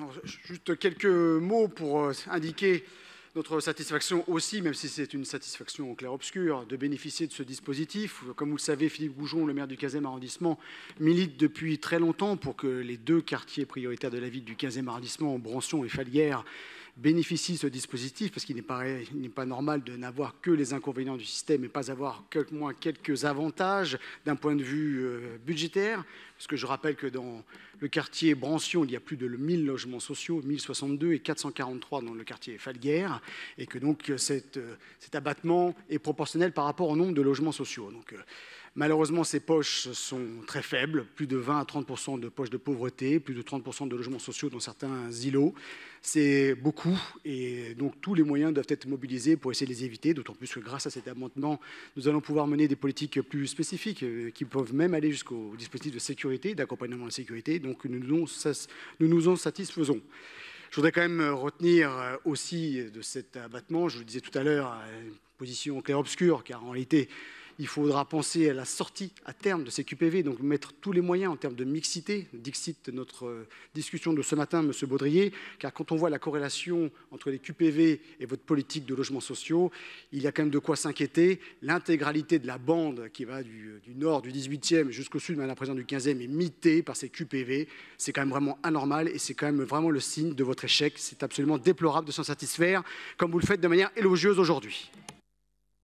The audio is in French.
Alors, juste quelques mots pour indiquer notre satisfaction aussi, même si c'est une satisfaction en clair-obscur, de bénéficier de ce dispositif. Comme vous le savez, Philippe Goujon, le maire du 15e arrondissement, milite depuis très longtemps pour que les deux quartiers prioritaires de la ville du 15e arrondissement, Brancion et Falguière, bénéficient de ce dispositif, parce qu'il n'est pas normal de n'avoir que les inconvénients du système et pas avoir moins quelques avantages d'un point de vue budgétaire. Parce que je rappelle que dans le quartier Brancion, il y a plus de 1000 logements sociaux, 1062 et 443 dans le quartier Falguière, et que donc cet abattement est proportionnel par rapport au nombre de logements sociaux. Donc, malheureusement, ces poches sont très faibles, plus de 20 à 30% de poches de pauvreté, plus de 30% de logements sociaux dans certains îlots. C'est beaucoup et donc tous les moyens doivent être mobilisés pour essayer de les éviter, d'autant plus que grâce à cet amendement, nous allons pouvoir mener des politiques plus spécifiques qui peuvent même aller jusqu'au dispositif de sécurité, d'accompagnement de la sécurité, donc nous nous en satisfaisons. Je voudrais quand même retenir aussi de cet abattement, je vous le disais tout à l'heure, une position clair-obscur, car en réalité, il faudra penser à la sortie à terme de ces QPV, donc mettre tous les moyens en termes de mixité, dixit notre discussion de ce matin, M. Baudrier, car quand on voit la corrélation entre les QPV et votre politique de logements sociaux, il y a quand même de quoi s'inquiéter. L'intégralité de la bande qui va du nord du 18e jusqu'au sud, Madame la Présidente, du 15e, est mitée par ces QPV. C'est quand même vraiment anormal et c'est quand même vraiment le signe de votre échec. C'est absolument déplorable de s'en satisfaire, comme vous le faites de manière élogieuse aujourd'hui.